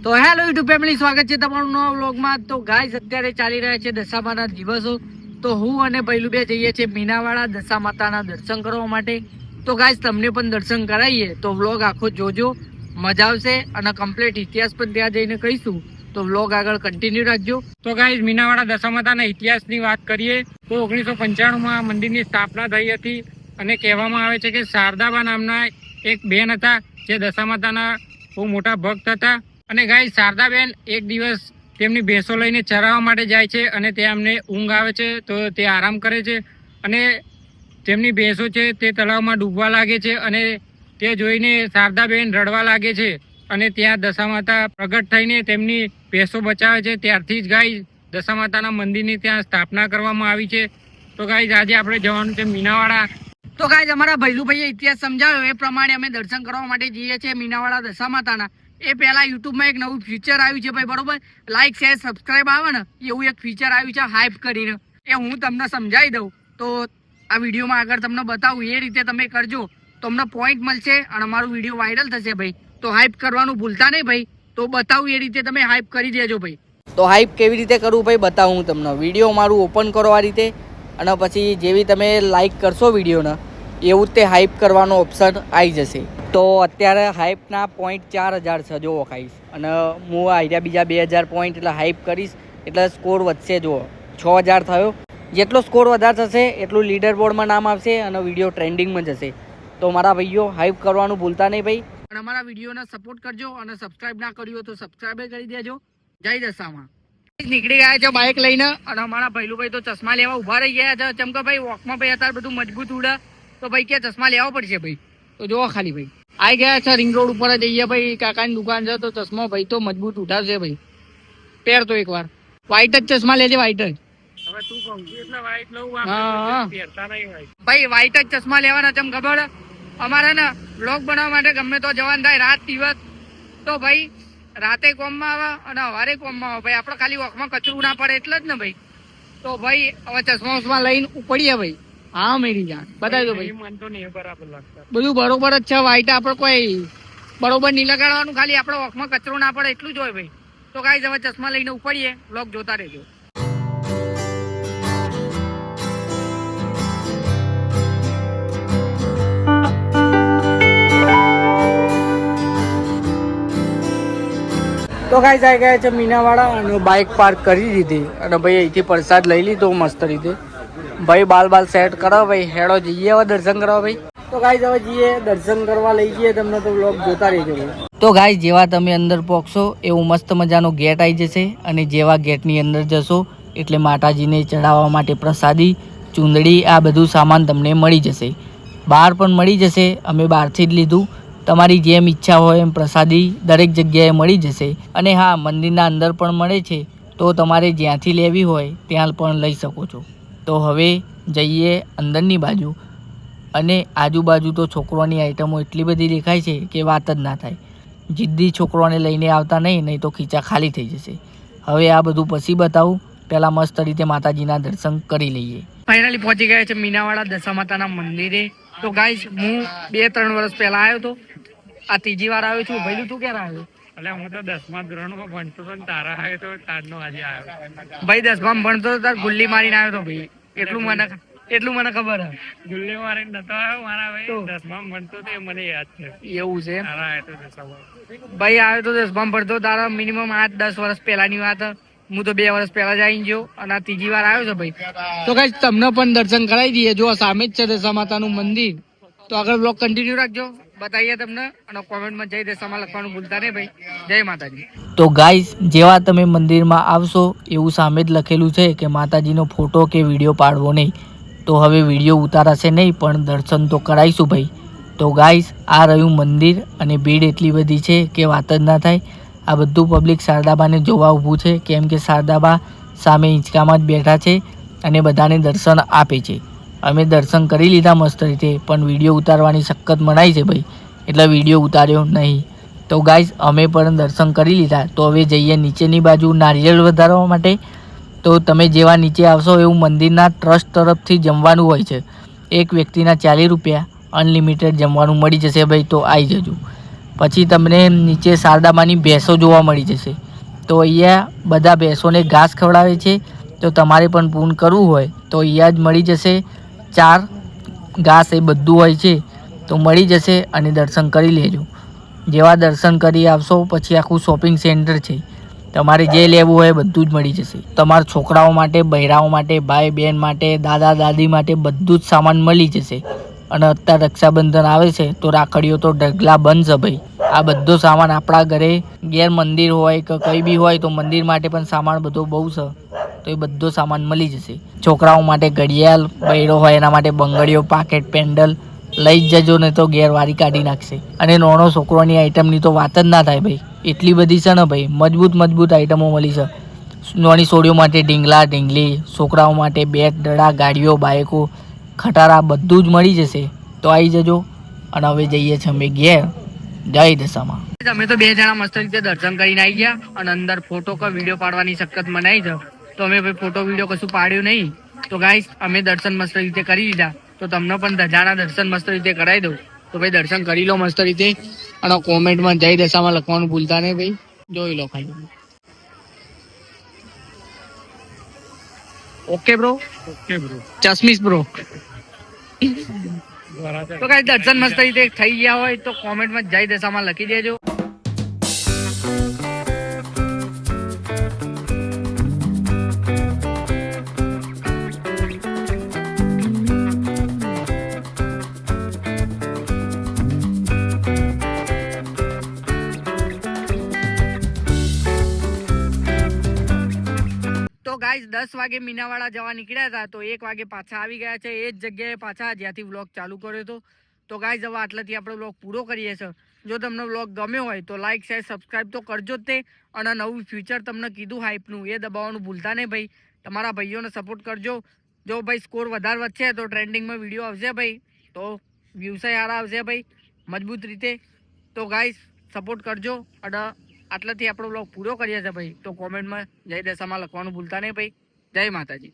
તો hello YouTube family, સ્વાગત છે તમારું નવા વ્લોગમાં। તો ગાઈસ અત્યારે ચાલી રહ્યા છે દશામાના દિવસો। તો હું અને ભૈલું બે જઈએ છીએ મીનાવાડા દશા માતાના દર્શન કરવા માટે। તો ગાઈસ તમને પણ દર્શન કરાવીએ, તો વ્લોગ આખો જોજો, મજા આવશે અને કમ્પ્લીટ ઇતિહાસ પણ ત્યાં જઈને કહીશું। તો વ્લોગ આગળ કન્ટિન્યુ રાખજો। તો ગાઈસ મીનાવાડા દશા માતાના ઇતિહાસની વાત કરીએ તો 1995માં મંદિરની સ્થાપના થઈ હતી અને કહેવામાં આવે છે કે શારદાબા નામના એક બેન હતા જે દશા માતાના બહુ મોટા ભક્ત હતા। અને ગાઈસ શારદાબેન એક દિવસ તેમની ભેંસો લઈને ચરાવવા માટે જાય છે અને ત્યાં અમને ઊંઘ આવે છે તો તે આરામ કરે છે અને તેમની ભેંસો છે તે તળાવમાં ડૂબવા લાગે છે અને તે જોઈને શારદાબેન રડવા લાગે છે અને ત્યાં દશા માતા પ્રગટ થઈને તેમની ભેંસો બચાવે છે। ત્યારથી જ ગાઈસ દશા માતાના મંદિરની ત્યાં સ્થાપના કરવામાં આવી છે। તો ગાઈસ આજે આપણે જવાનું છે મીનાવાડા। તો ગાઈસ અમારા ભૈલુભાઈએ ઇતિહાસ સમજાવ્યો એ પ્રમાણે અમે દર્શન કરવા માટે જઈએ છીએ મીનાવાડા દશા માતાના। એ પહેલા યુટ્યુબમાં એક નવું ફીચર આવ્યું છે ભાઈ, બરોબર? લાઈક શેર સબસ્ક્રાઇબ આવે ને એવું એક ફીચર આવ્યું છે હાઇપ કરીને, એ હું તમને સમજાવી દઉં। તો આ વિડીયોમાં આગળ તમને બતાવું, એ રીતે તમે કરજો, તમને પોઈન્ટ મળશે અને અમારું વિડીયો વાયરલ થશે ભાઈ। તો હાઇપ કરવાનું ભૂલતા નહીં ભાઈ। તો બતાવું એ રીતે તમે હાઇપ કરી દેજો ભાઈ। તો હાઇપ કેવી રીતે કરવું ભાઈ બતાવું હું તમને। વિડીયો મારું ઓપન કરો આ રીતે, અને પછી જેવી તમે લાઈક કરશો વિડીયોને એવું જ તે હાઇપ કરવાનો ઓપ્શન આવી જશે। તો અત્યારે હાઇપના પોઈન્ટ 4000 છે જુઓ ગાઈસ, અને હું આઈડિયા બીજા 2000 પોઈન્ટ એટલે હાઇપ કરીશ એટલે સ્કોર વધશે। જુઓ 6000 થયો, જેટલો સ્કોર વધારે થશે એટલું લીડર બોર્ડમાં નામ આવશે અને વિડીયો ટ્રેન્ડિંગમાં જશે। તો મારા ભાઈઓ હાઇપ કરવાનું ભૂલતા નહીં ભાઈ, અને અમારા વિડીયોને સપોર્ટ કરજો અને સબસ્ક્રાઇબ ના કર્યું તો સબસ્ક્રાઇબ કરી દેજો। જય દશામાં। નીકળી ગયા છે બાઇક લઈને અને અમારા ભૈલુભાઈ તો ચશ્મા લેવા ઉભા રહી ગયા છે, ચમ કે ભાઈ વોકમાં ભાઈ અત્યારે બધું મજબૂત ઉડે તો ભાઈ કે ચશ્મા લેવા પડશે ભાઈ। તો જોવો ખાલી ભાઈ આવી ગયા છે રિંગ રોડ ઉપર જઈએ ભાઈ, કાકાની દુકાન છે તો ચશ્મા ભાઈ તો મજબૂત ઉઠાવશે ભાઈ। પહેર તો એકવાર વ્હાઈટ જ ચશ્મા લેજે, વ્હાઈટ જ। હવે તું કહું એટલે વાઈટ લઉં, હા પહેરતા નહીં હોય ભાઈ, વ્હાઈટ જ ચશ્મા લેવાના। ચમ ખબર અમારે ને બ્લોગ બનાવવા માટે ગમે તો જવાન થાય રાત દિવસ, તો ભાઈ રાતે કોમમાં આવે અને સવારે કોમમાં આવે ભાઈ, આપણે ખાલી વોકમાં કચરું ના પડે એટલે જ ને ભાઈ। તો ભાઈ હવે ચશ્મા લઈને ઉપડીએ ભાઈ। હા મેરી જાન બતાવી દો ભાઈ, મન તો નહીં બરાબર લાગતા, બધું બરોબર જ છે। વ્હાઈટ આપણે કોઈ બરોબર નહીં લગાડવાનું, ખાલી આપણે વોકમાં કચરો ના પડે એટલું જ હોય ભાઈ। તો ગાઈસ હવે ચશ્મા લઈને ઉપડીએ, બ્લોગ જોતા રહેજો। તો ગાઈસ આવી ગયા છે મીનાવાડા અને બાઇક પાર્ક કરી દીધી અને ભાઈ અહીંથી પ્રસાદ લઈ લીધો મસ્ત રીતે ભાઈ। બાલ સેટ કરો ભાઈ, હેડો જઈએ હવે દર્શન કરવા ભાઈ। તો ગાઈસ હવે જઈએ દર્શન કરવા, લઈ જઈએ તમને, તો વ્લોગ જોતા રહેજો ભાઈ। તો ગાઈસ જેવા તમે અંદર પહોંચશો એવું મસ્ત મજાનો ગેટ આવી જશે અને જેવા ગેટની અંદર જશો એટલે માતાજીને ચડાવવા માટે પ્રસાદી, ચૂંદડી, આ બધું સામાન તમને મળી જશે। બહાર પણ મળી જશે, અમે બહારથી જ લીધું। તમારી જેમ ઈચ્છા હોય એમ પ્રસાદી દરેક જગ્યાએ મળી જશે। અને હા, મંદિરના અંદર પણ મળે છે, તો તમારે જ્યાંથી લેવી હોય ત્યાં પણ લઈ શકો છો। તો હવે જઈએ અંદરની બાજુ, અને આજુબાજુ તો છોકરોની આઈટમો એટલી બધી દેખાય છે કે વાત જ ના થાય। જિદ્દી છોકરોને લઈને આવતા નહીં તો ખીચા ખાલી થઈ જશે। હવે આ બધું પછી બતાવું, પહેલાં મસ્ત રીતે માતાજીના દર્શન કરી લઈએ। ફાઇનલી પહોંચી ગયા છે મીનાવાડા દશા માતાના મંદિરે। તો ગાઈસ હું 2-3 વર્ષ પહેલા આવ્યો હતો, આ ત્રીજી વાર આવ્યો છું। ભાઈ તું ક્યારે આવ્યો? એટલે હું તો 10મા ધોરણમાં ભણતો હતો ને તારા આવ્યો તો તારનો આજે આવ્યો ભાઈ। 10માં ભણતો તાર ગુલ્લી મારીને આવ્યો તો ભાઈ, એટલું મને ખબર હે। ગુલ્લી મારીને નતો આવ્યો મારા ભાઈ, 10માં ભણતો તો એ મને યાદ છે। એવું છે તારા આવ્યો તો દશામાં ભાઈ, આવ્યો તો 10માં ભણતો, તારા મિનિમમ 8-10 વર્ષ પહેલાની વાત। હું તો 2 વર્ષ પહેલા જ આવી ગયો અને આ ત્રીજી વાર આવ્યો છે ભાઈ। તો ગાઈસ તમને પણ દર્શન કરાવી દઈએ, જો સામે જ છે દશા માતાનું મંદિર। તો આગળ બ્લોગ કન્ટિન્યુ રાખજો, બતાવીએ તમને, અને કોમેન્ટમાં જય દશામાં લખવાનું ભૂલતા નહીં ભાઈ। જય માતાજી। તો ગાઈસ જેવા તમે મંદિરમાં આવશો એવું સામે જ લખેલું છે કે માતાજીનો ફોટો કે વિડીયો પાડવો નહીં। તો હવે વિડીયો ઉતારાશે નહીં પણ દર્શન તો કરાવીશું ભાઈ। તો ગાઈસ આ રહ્યું મંદિર અને ભીડ એટલી બધી છે કે વાત જ ના થાય। આ બધું પબ્લિક શારદાબાને જોવા ઊભું છે, કેમ કે શારદાબા સામે હિંચકામાં જ બેઠા છે અને બધાને દર્શન આપે છે। અમે દર્શન કરી લીધા મસ્ત રીતે, પણ વિડીયો ઉતારવાની સખત મનાઈ છે ભાઈ, એટલે વિડીયો ઉતાર્યો નહીં। તો ગાઈસ અમે પણ દર્શન કરી લીધા। તો હવે જઈએ નીચેની બાજુ નારિયેળ વધારવા માટે। તો તમે જેવા નીચે આવશો એવું મંદિરના ટ્રસ્ટ તરફથી જમવાનું હોય છે। એક વ્યક્તિના 40 રૂપિયા, અનલિમિટેડ જમવાનું મળી જશે ભાઈ। તો આવી જજો। પછી તમને નીચે શારદામાની ભેંસો જોવા મળી જશે. તો અહીંયા બધા ભેંસોને ઘાસ ખવડાવે છે. તો તમારે પણ પૂન કરવું હોય તો અહીંયા જ મળી જશે. 4 ઘાસ એ બધું હોય છે તો મળી જશે અને દર્શન કરી લેજો. જેવા દર્શન કરી આવશો પછી આખું શોપિંગ સેન્ટર છે. તમારે જે લેવું હોય બધું જ મળી જશે. તમારા છોકરાઓ માટે, બૈરાઓ માટે, ભાઈ બહેન માટે, દાદા દાદી માટે બધું જ સામાન મળી જશે. અને અત્યારે રક્ષાબંધન આવે છે તો રાખડીઓ તો ઢગલા બંધ છે ભાઈ. આ બધો સામાન આપણા ઘરે ઘેર મંદિર હોય કે કંઈ બી હોય તો મંદિર માટે પણ સામાન બધો બહુ છે. તો એ બધો સામાન મળી જશે. છોકરાઓ માટે ઘડિયાળ, બૈરો હોય એના માટે બંગડીઓ, પાકેટ, પેન્ડલ લઈ જ જજો ને તો ઘેર વારી કાઢી નાખશે. અને નાનો છોકરોની આઈટમની તો વાત જ ના થાય ભાઈ. એટલી બધી છે ને ભાઈ, મજબૂત આઈટમો મળી છે. નાની છોડીઓ માટે ઢીંગલા ઢીંગલી, છોકરાઓ માટે બેટ, દડા, ગાડીઓ, બાઇકો, ખટારા બધું જ મળી જશે. તો આવી જજો. અને હવે જઈએ છીએ અમે ઘેર. જય દશામાં. અમે તો 2 જણા મસ્ત રીતે દર્શન કરીને આવી ગયા અને અંદર ફોટો કે વિડીયો પાડવાની સખત મનાઈ છે. તો અમે ભાઈ ફોટો વિડીયો કશું પાડ્યું નહીં. તો ગાઈસ અમે દર્શન મસ્ત રીતે કરી લીધા. તો તમને પણ ધજાના દર્શન મસ્ત રીતે કરાવી દઉં. તો ભાઈ દર્શન કરી લો મસ્ત રીતે અને કોમેન્ટમાં જય દશામાં લખવાનું ભૂલતા નહીં ભાઈ. જોઈ લો ખાલી. Okay bro. ચશ્મીસ બ્રો. તો કઈ દર્શન મસ્ત રીતે થઈ ગયા હોય તો કોમેન્ટમાં જય દશામાં લખી દેજો. તો ગાઈસ 10 વાગે મીનાવાડા જવા નીકળ્યા હતા તો 1 વાગે પાછા આવી ગયા છે એ જ જગ્યાએ પાછા જ્યાંથી વ્લોગ ચાલુ કર્યો હતો. તો ગાઈસ હવે આટલાથી આપણે વ્લોગ પૂરો કરીએ છીએ. જો તમને વ્લોગ ગમ્યો હોય તો લાઈક, શેર, સબસ્ક્રાઈબ તો કરજો જ તે. અને નવું ફ્યુચર તમને કીધું હાઈપનું એ દબાવવાનું ભૂલતા નહીં ભાઈ. તમારા ભાઈઓને સપોર્ટ કરજો. જો ભાઈ સ્કોર વધારે વધશે તો ટ્રેન્ડિંગમાં વિડીયો આવશે ભાઈ. તો વ્યૂઝ સારા આવશે ભાઈ મજબૂત રીતે. તો ગાઈસ સપોર્ટ કરજો. અને આટલાથી આપણો વ્લોગ પૂરો કરીએ છીએ ભાઈ. તો કોમેન્ટમાં જય દશામાં લખવાનું ભૂલતા નહીં ભાઈ. જય માતાજી.